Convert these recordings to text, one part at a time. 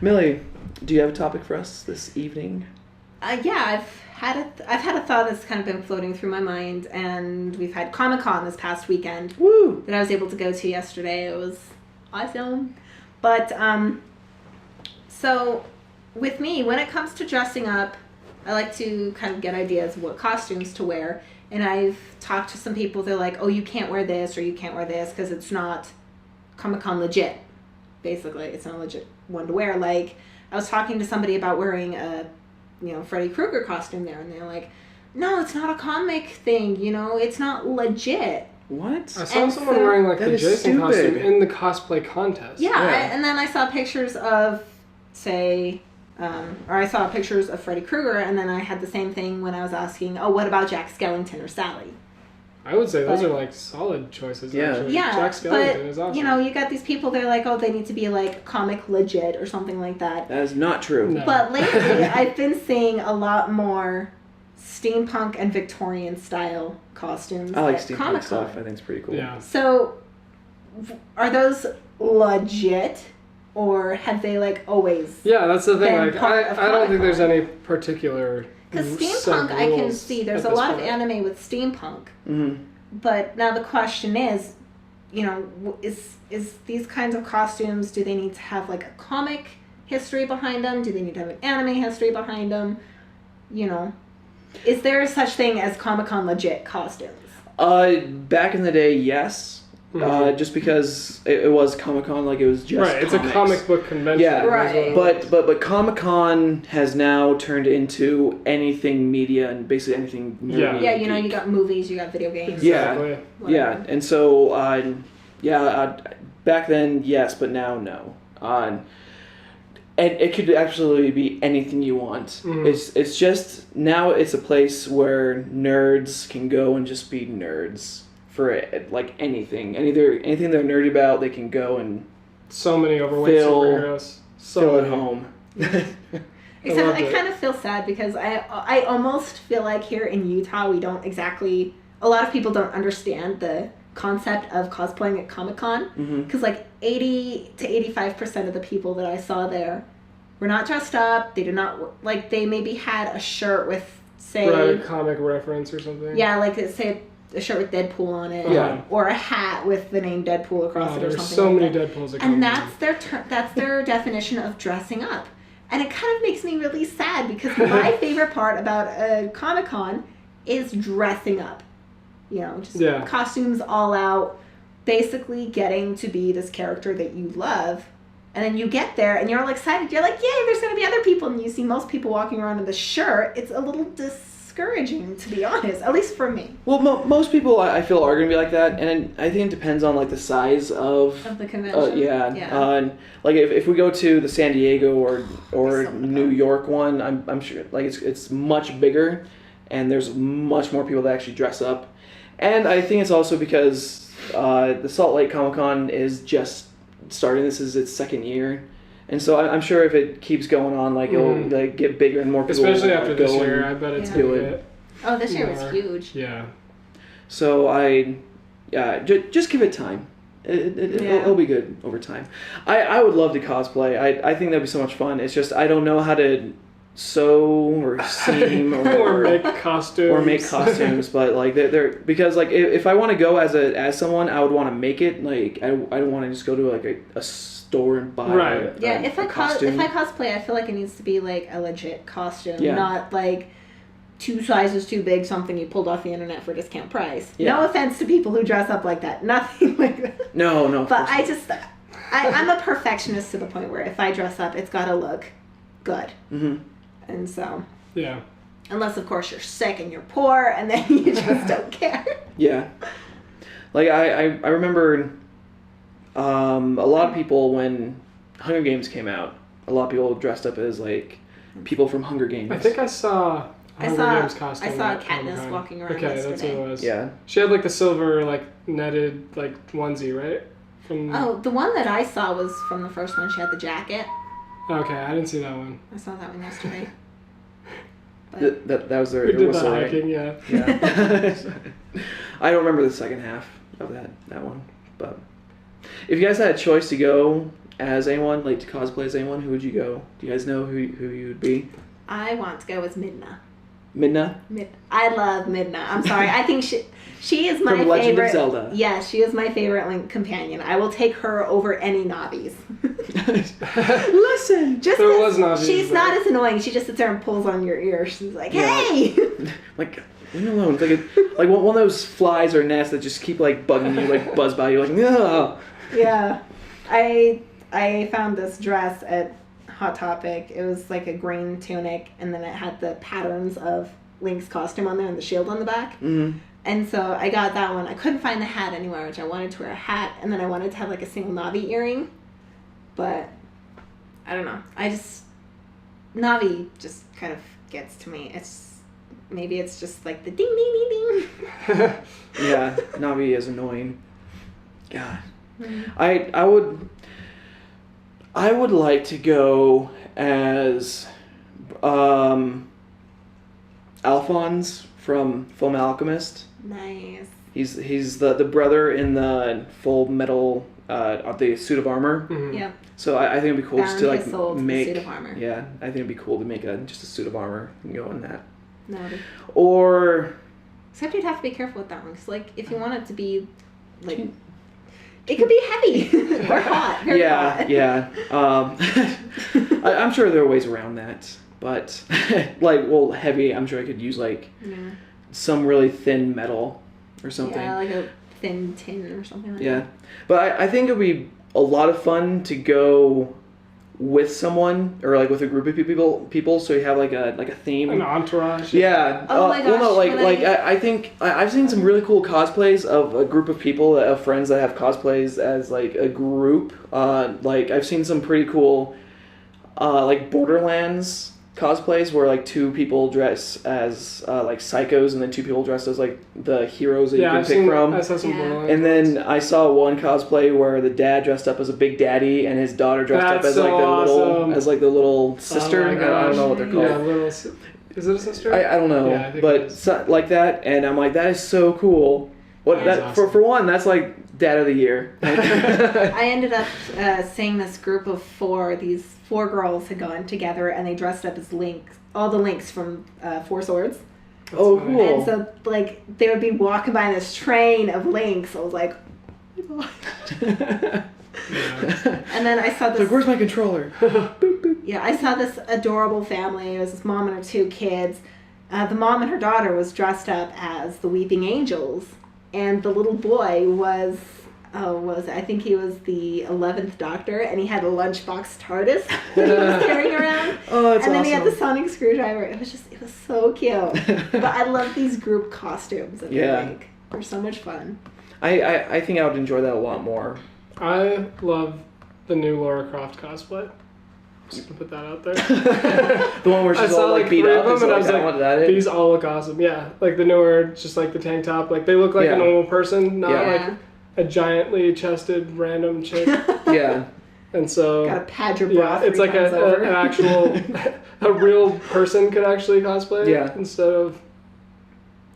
Millie, do you have a topic for us this evening? Yeah, I've had a thought that's kind of been floating through my mind, and we've had Comic-Con this past weekend. Woo! That I was able to go to yesterday. It was awesome. But so with me, when it comes to dressing up, I like to kind of get ideas of what costumes to wear. And I've talked to some people. They're like, "Oh, you can't wear this or you can't wear this because it's not Comic-Con legit." Basically, it's not a legit one to wear. Like, I was talking to somebody about wearing a, Freddy Krueger costume there, and they're like, "No, it's not a comic thing. It's not legit." What? I saw someone wearing like the Jason stupid. costume in the cosplay contest. Yeah, and then I saw pictures of, say, or I saw pictures of Freddy Krueger, and then I had the same thing when I was asking, "Oh, what about Jack Skellington or Sally?" I would say those are like solid choices. Yeah. Actually. Yeah, Jack Skellington is awesome. you got these people. They're like, "Oh, they need to be like comic legit or something like that." That is not true. No. But lately, I've been seeing a lot more steampunk and Victorian style costumes. I like at steampunk Comic-Con. stuff. I think it's pretty cool. Yeah. So, are those legit, or have they like always? Yeah, that's the thing. Been Like, part of I don't think there's Comic-Con. any particular. Because set steampunk, I can rules see there's at a this lot of point. anime with steampunk. Mm-hmm. But now the question is, is these kinds of costumes, do they need to have like a comic history behind them? Do they need to have an anime history behind them? Is there such thing as Comic-Con legit costumes? Back in the day, yes. Mhm. Just because it was Comic-Con, like it was just Right, it's comics. a comic book convention. Yeah, Right. But Comic-Con has now turned into anything media and basically anything. Yeah. movie Yeah, and you geek. got movies, you got video games. Exactly. Yeah, and so back then yes, but now no. And it could absolutely be anything you want. Mhm. It's just now it's a place where nerds can go and just be nerds for like anything they're nerdy about. They can go and So many overweight Phil- superheroes. So feel at many. home. Except loved I it. kind of feel sad because I almost feel like here in Utah we don't exactly, a lot of people don't understand the concept of cosplaying at Comic-Con Mhm. because like 80 to 85% of the people that I saw there were not dressed up. They did not, like, they maybe had a shirt with, say, Right, a comic reference or something. yeah, like say a shirt with Deadpool on it, Yeah. or a hat with the name Deadpool across it or There's something so like many that. Deadpools that come And that's their definition of dressing up. And it kind of makes me really sad because my favorite part about a Comic-Con is dressing up. Just Yeah. costumes all out, basically getting to be this character that you love. And then you get there and you're all excited. You're like, yay, there's going to be other people. And you see most people walking around in the shirt. It's a little discouraging, to be honest, at least for me. Well, most people I feel are gonna be like that, and I think it depends on like the size of. Of the convention. Yeah. Like if we go to the San Diego or There's so many. New York one, I'm sure like it's much bigger, and there's much more people that actually dress up, and I think it's also because the Salt Lake Comic-Con is just starting. This is its second year. And so I'm sure if it keeps going on, like it'll like get bigger and more people. Especially will, after go this and year, I bet it's Yeah. going do to it. get Oh, this year was more. huge. Yeah. So just give it time. It'll be good over time. I would love to cosplay. I think that'd be so much fun. It's just I don't know how to sew or seam or make costumes. But like they're because like if I want to go as someone, I would want to make it. Like I don't want to just go to like a store and buy Right. If I costume. cosplay, I feel like it needs to be like a legit costume, Yeah. not like 2 sizes too big, something you pulled off the internet for discount price. Yeah. No offense to people who dress up like that, nothing like that. No. of But course I'm a perfectionist to the point where if I dress up, it's got to look good. not. Mhm. And so, Yeah. unless of course you're sick and you're poor, and then you just don't care. Yeah. Like I remember a lot of people when Hunger Games came out, a lot of people dressed up as like people from Hunger Games. I think I saw Hunger Games costume. I saw at Katniss Comic-Con. walking around Okay, yesterday. that's what it was. Yeah. She had like the silver like netted like onesie, right? From Oh, the one that I saw was from the first one. She had the jacket. Okay, I didn't see that one. I saw that one yesterday. That was their We did that whistle, right? hiking, yeah. Yeah. I don't remember the second half of that one. But if you guys had a choice to go as anyone, like to cosplay as anyone, who would you go? Do you guys know who you would be? I want to go with Midna. Midna? I love Midna. I'm sorry. I think she is my From Legend favorite. of Zelda. Yeah, she is my favorite Link companion. I will take her over any Navis. Listen! Just There was Navis, she's but- not as annoying. She just sits there and pulls on your ear. She's like, Yeah. hey! Like, leave me alone. It's like one of those flies or gnats that just keep like bugging you, like buzz by you, like, no. Yeah. I found this dress at Hot Topic. It was like a green tunic, and then it had the patterns of Link's costume on there and the shield on the back. Mm-hmm. And so I got that one. I couldn't find the hat anywhere, which I wanted to wear a hat, and then I wanted to have like a single Navi earring. But I don't know. Navi just kind of gets to me. Maybe it's just like the ding ding ding ding. Yeah, Navi is annoying. God. Mm-hmm. I would like to go as Alphonse from Full Alchemist. Nice. He's the brother in the Full Metal the suit of armor. Mhm. Yeah. So I think it'd be cool just to Bound his soul like to the make suit of armor. Yeah, I think it'd be cool to make just a suit of armor and go in that. Navi. Or Except you'd have to be careful with that one, because like if you want it to be like, it could be heavy or hot. Very hot. yeah. I'm sure there are ways around that, but heavy. I'm sure I could use like Yeah. some really thin metal or something. Yeah, like a thin tin or something like Yeah, that. but I think it'd be a lot of fun to go with someone or like with a group of people. So you have like a theme. An entourage. Oh Yeah. my Well, no, gosh, I think I've seen some really cool cosplays of a group of people that have friends that have cosplays as like a group. Like I've seen some pretty cool, like Borderlands cosplays where like two people dress as like psychos and then two people dress as like the heroes that you can pick from. I saw some Yeah. Borderlands And then I saw one cosplay where the dad dressed up as a big daddy and his daughter dressed up That's as like so the little sister. Oh my I don't know what they're called. Yeah, is it a sister? I don't know, Yeah, I think it but is. like that, and I'm like, that is so cool. What Yeah. that That's awesome. for one, that's like dad of the year. I ended up seeing this group of four. These 4 girls had gone together and they dressed up as Links. All the Links from Four Swords. Oh, funny. cool. And so, like, they would be walking by this train of Links. I was like, Yeah. and then I saw It's this. like, where's my controller? Boop, boop. Yeah, I saw this adorable family. It was this mom and her 2 kids. The mom and her daughter was dressed up as the Weeping Angels, and the little boy was I think he was the 11th Doctor, and he had a lunchbox TARDIS that he was carrying around. Oh, that's And then awesome. he had the sonic screwdriver. It was so cute. But I love these group costumes that Yeah. they make. They're so much fun. I think I would enjoy that a lot more. I love the new Lara Croft cosplay. Just gonna put that out there. The one where I she's saw all like like beat 3 up. of It's them, and I like, was like, want that. these all look awesome. Yeah, like the newer, just like the tank top. Like they look like Yeah. a normal person, not Yeah. like a giantly chested random chick. Yeah. And so Gotta pad your bra yeah, it's like an actual, a real person could actually cosplay. Yeah. Instead of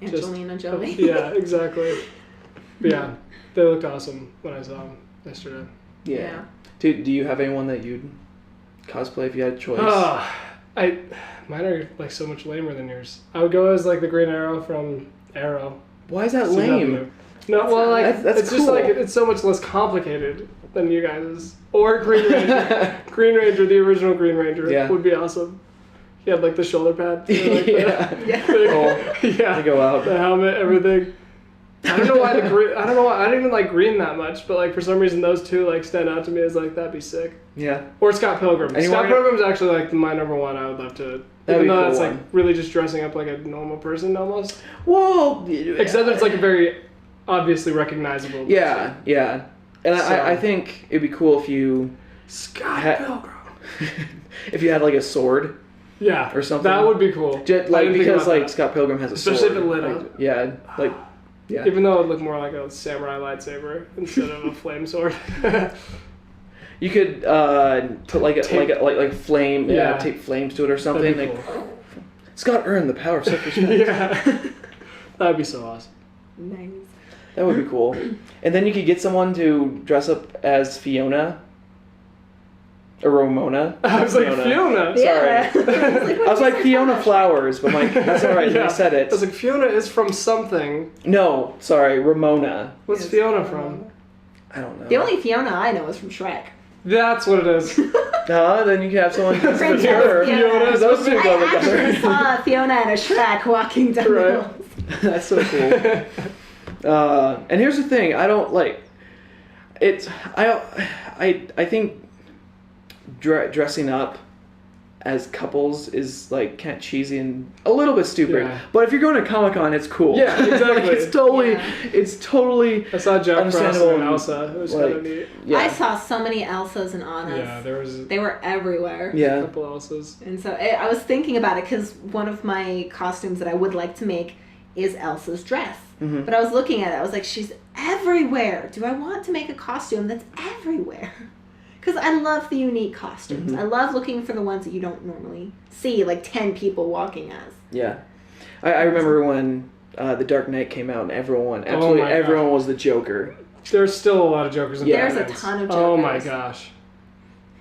Angelina Jolie. yeah, exactly. But yeah, they looked awesome when I saw them yesterday. Yeah. Do you have anyone that you'd cosplay if you had a choice? Mine are like so much lamer than yours. I would go as like the Green Arrow from Arrow. Why is that CW. lame? No, well, like That's it's just cool. like it's so much less complicated than you guys. Or Green Ranger. Green Ranger, the original Green Ranger, Yeah. would be awesome. He had like the shoulder pad. Like, Yeah. yeah. To go out. The helmet, everything. I don't know why the green. I don't know why I don't even like green that much, but like for some reason those two like stand out to me as like that'd be sick. Yeah. Or Scott Pilgrim. And you Scott wanna- Pilgrim's actually like my number one. I would love to. That'd Even be though a that's cool like one. really just dressing up like a normal person almost. Well, Except it's like a very obviously recognizable. Yeah, yeah. And So- I think it'd be cool if you Scott Ha- Pilgrim. if you had like a sword, Yeah, or something. That would be cool. just, I like didn't think because about like that. Scott Pilgrim has a Especially sword. if it lit like, up. Yeah, like yeah. Even though it would look more like a samurai lightsaber instead of a flame sword. You could put like like flame, Yeah. tape flames to it or something. That'd be Like cool. Scott earned the power of self-respect. Yeah, that'd be so awesome. Nice. That would be cool. And then you could get someone to dress up as Fiona. Or Ramona. I was like, Fiona. Yeah. Sorry. I was like Fiona Flowers, but that's all right. Yeah. I said it. I was like, Fiona is from something. No, sorry, Ramona. What's Fiona from? I don't know. The only Fiona I know is from Shrek. That's what it is. Then you can have someone who's Princess her. Fiona. Because those two go I actually together. saw Fiona and a Shrek walking down the Right. hills. That's so cool. And here's the thing: I don't like. It's I think dressing up as couples is like kind of cheesy and a little bit stupid. Yeah. But if you're going to Comic-Con, it's cool. Yeah, exactly. Like, it's totally I saw Jack Frost understandable and Elsa. It was kind of neat. Yeah. I saw so many Elsas and Annas. Yeah, there was They were everywhere. a Yeah. couple Elsas. And so I was thinking about it because one of my costumes that I would like to make is Elsa's dress. Mm-hmm. But I was looking at it, I was like, she's everywhere. Do I want to make a costume that's everywhere? Because I love the unique costumes. Mm-hmm. I love looking for the ones that you don't normally see, like 10 people walking as. Yeah. I remember when The Dark Knight came out and everyone was the Joker. There's still a lot of Jokers in There's a Batmans. ton of Oh my Jokers. gosh.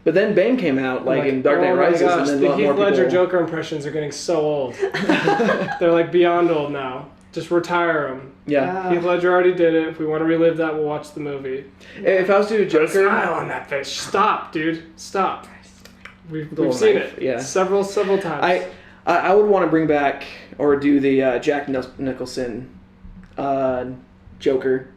But then Bane came out in Dark Knight oh Rises, my gosh, and then the a lot Heath more Ledger people. Joker impressions are getting so old. They're like beyond old now. Just retire them. Yeah. Heath Ledger already did it. If we want to relive that, we'll watch the movie. If I was to do Put a Joker, smile on that face. Stop, dude. Stop. We've Little seen knife, it. yeah. Several times. I would want to bring back or do the Jack Nicholson Joker,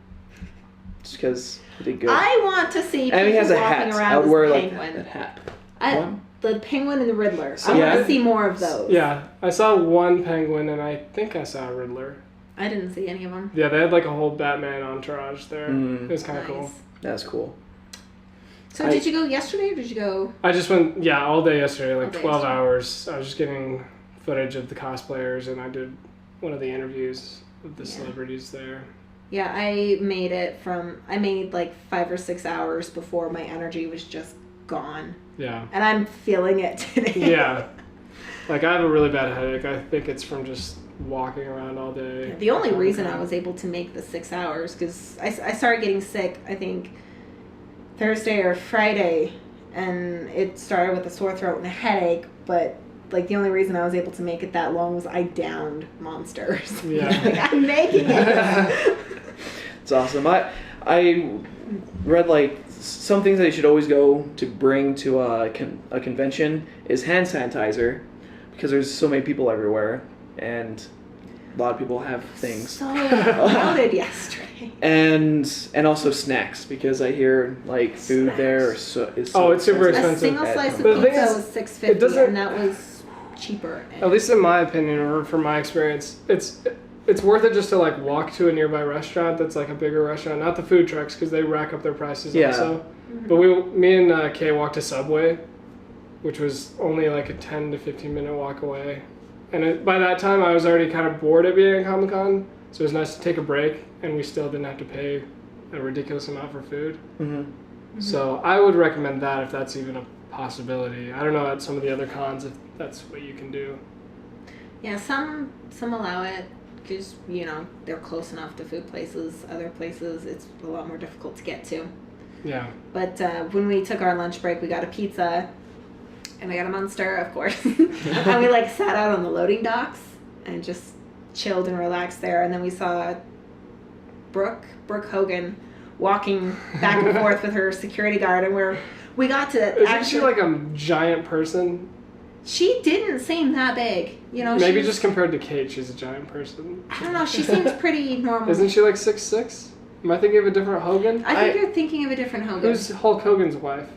just because he did good. I want to see people And he has a walking hat. I around would as wear the like penguin. that hat. I, the penguin and the Riddler. So I want yeah. to see more of those. Yeah, I saw one penguin and I think I saw a Riddler. I didn't see any of them. Yeah, they had like a whole Batman entourage there. Mm. It was kind of Nice. cool. That's cool. So did you go yesterday or did you go? I just went, all day yesterday, like All day 12 yesterday. hours. I was just getting footage of the cosplayers and I did one of the interviews of the Yeah. celebrities there. Yeah, I made like 5 or 6 hours before my energy was just gone. Yeah. And I'm feeling it today. Yeah. Like I have a really bad headache. I think it's from just walking around all day. The only reason I was able to make the 6 hours, because I started getting sick, I think, Thursday or Friday, and it started with a sore throat and a headache, but like the only reason I was able to make it that long was I downed monsters. Yeah. Like, I'm making it. It's awesome. I read like some things that you should always go to bring to a convention is hand sanitizer, because there's so many people everywhere and a lot of people have things. So crowded yesterday. And also snacks, because I hear like food there is so it's super A expensive. single slice of But the thing pizza is, was it $6.50, doesn't- and that was cheaper. At least in my opinion, or from my experience, it's worth it just to like walk to a nearby restaurant that's like a bigger restaurant, not the food trucks because they rack up their prices Yeah. also. But me and Kay walked to Subway, which was only like a 10 to 15 minute walk away. And by that time, I was already kind of bored of being at Comic-Con, so it was nice to take a break, and we still didn't have to pay a ridiculous amount for food. Mm-hmm. So I would recommend that if that's even a possibility. I don't know at some of the other cons if that's what you can do. Yeah, some allow it because, they're close enough to food places. Other places, it's a lot more difficult to get to. Yeah. But when we took our lunch break, we got a pizza, and we got a Munster, of course. And we sat out on the loading docks and just chilled and relaxed there. And then we saw Brooke Hogan walking back and forth with her security guard, and we got to Isn't she like a giant person? She didn't seem that big, Maybe just compared to Kate, she's a giant person. I don't know. She seems pretty normal. Isn't she like 6'6"? Am I thinking of a different Hogan? I think you're thinking of a different Hogan. Who's Hulk Hogan's wife?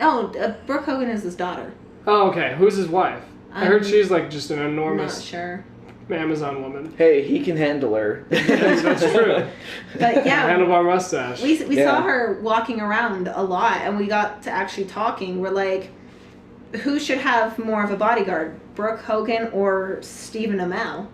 No, Brooke Hogan is his daughter. Oh, okay. Who's his wife? I heard she's like just an I'm not enormous sure. Amazon woman. Hey, he can handle her. That's true. But yeah, Handlebar mustache. we Yeah. saw her walking around a lot, and we got to actually talking. We're like, who should have more of a bodyguard, Brooke Hogan or Stephen Amell?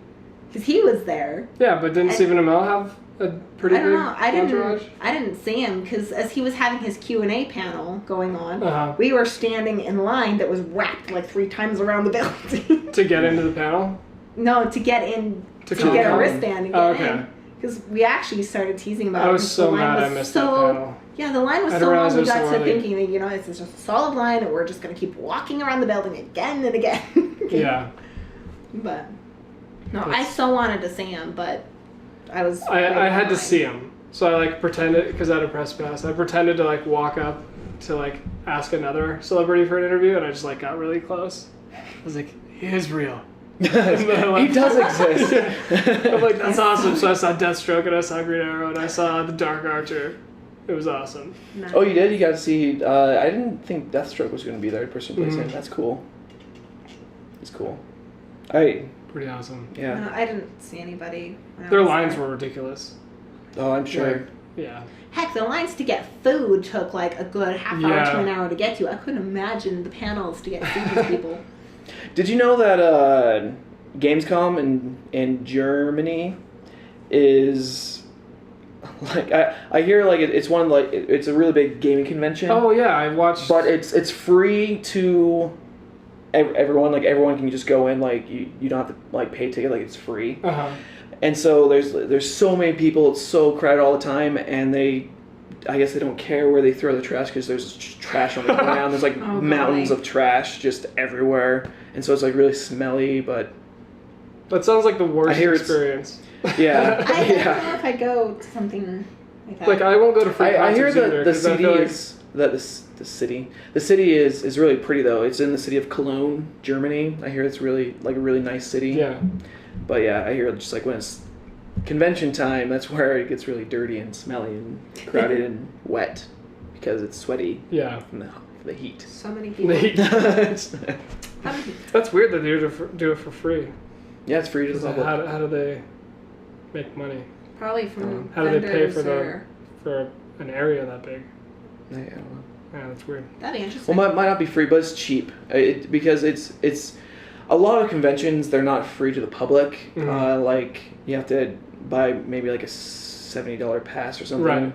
Because he was there. Yeah, but didn't Stephen Amell have a pretty I don't big know. entourage? I didn't see him because as he was having his Q&A panel going on, Uh-huh. we were standing in line that was wrapped like 3 times around the building. To get into the panel? No, to get in, To get a come. wristband and Oh, get okay. in. Because we actually started teasing about it. I was because so the line mad I was missed so that panel. Yeah, the line was I so didn't long realize it we was got so to early. thinking that, you know, it's just a solid line and we're just going to keep walking around the building again and again. Yeah. But, no, I so wanted to see him, but I was... I had to see him. So I like pretended, because I had a press pass, I pretended to like walk up to like ask another celebrity for an interview, and I just like got really close. I was like, he is real. He does exist. I'm like, that's awesome. So I saw Deathstroke and I saw Green Arrow and I saw the Dark Archer. It was awesome. Nice. Oh, you did? You got to see... I didn't think Deathstroke was going to be there. The person who plays him. That's cool. That's cool. Pretty awesome. Yeah. No, I didn't see anybody. When I Their was lines there. were ridiculous. Oh, I'm sure. Like, yeah. Heck, the lines to get food took like a good half hour Yeah. to an hour to get to. I couldn't imagine the panels to get food to people. Did you know that Gamescom in Germany is like I hear like it's one like it's a really big gaming convention. Oh yeah, I watched. But it's free to everyone. Like everyone can just go in. Like you don't have to like pay a ticket. Like it's free. Uh-huh. And so there's so many people. It's so crowded all the time, and I guess they don't care where they throw the trash because there's just trash on the ground. There's like Oh, mountains golly. of trash just everywhere, and so it's like really smelly. But That sounds like the I worst hear it's- experience. yeah, I don't yeah. know if I go to something like that. Like I won't go to free I hear concerts that either, the 'cause I city feel like- is that the city is really pretty though. It's in the city of Cologne, Germany. I hear it's really like a really nice city. Yeah. But yeah, I hear just like when it's convention time, that's where it gets really dirty and smelly and crowded and wet because it's sweaty Yeah. from the heat. So many people. Yeah, How many people? That's weird that they do it for free. it's free to the public. How do they make money Probably from How do they pay vendors for or... for an area that big? Yeah, I don't know. Yeah, that's weird. That'd be interesting. Well, might not be free, but it's cheap. Because it's a lot of conventions. They're not free to the public. Mhm. Like you have to buy maybe like a $70 pass or something. Right.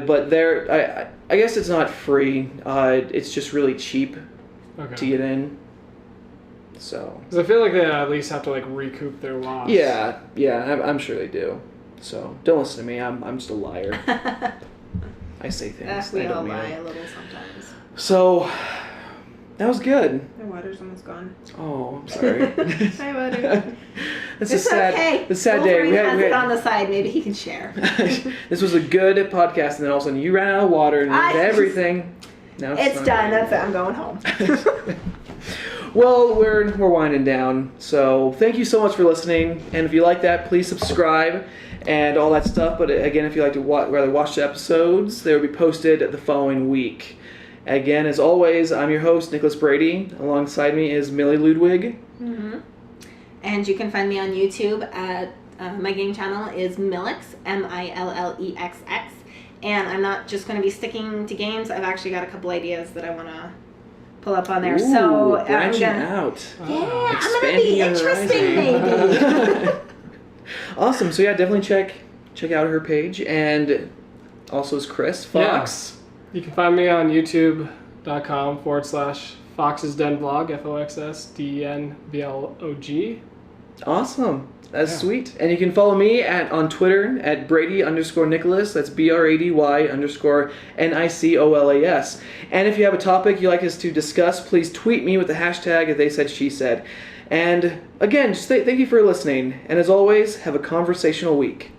But I guess it's not free. It's just really cheap Okay. to get in. So. Because I feel like they at least have to like recoup their loss. Yeah, I'm sure they do. So don't listen to me. I'm just a liar. I say things. we I don't all mean lie it. a little sometimes. So that was good. The water's almost gone. Oh, I'm sorry. Hi, water. It's It's a sad, okay. a sad day. Wolverine has we it on the side. Maybe he can share. This was a good podcast, and then all of a sudden you ran out of water and everything. Now It's not. done. That's it. I'm going home. Well, we're winding down. So thank you so much for listening. And if you like that, please subscribe and all that stuff. But again, if you like to rather watch the episodes, they will be posted the following week. Again, as always, I'm your host, Nicholas Brady. Alongside me is Millie Ludwig. Mm-hmm. And you can find me on YouTube at my game channel is Millix, Millexx. And I'm not just going to be sticking to games. I've actually got a couple ideas that I want to pull up on there. Ooh, so I'm branching gonna, out. yeah, I'm Expanding going to be your interesting, horizon. maybe. Awesome. So yeah, definitely check out her page, and also is Chris Fox. You can find me on youtube.com/Fox's Den Vlog, FoxsDenVlog. Awesome. That's Yeah. sweet. And you can follow me on Twitter at Brady_Nicholas. That's BRADY_NICOLAS. And if you have a topic you'd like us to discuss, please tweet me with the hashtag #TheySaidSheSaid. And again, just thank you for listening. And as always, have a conversational week.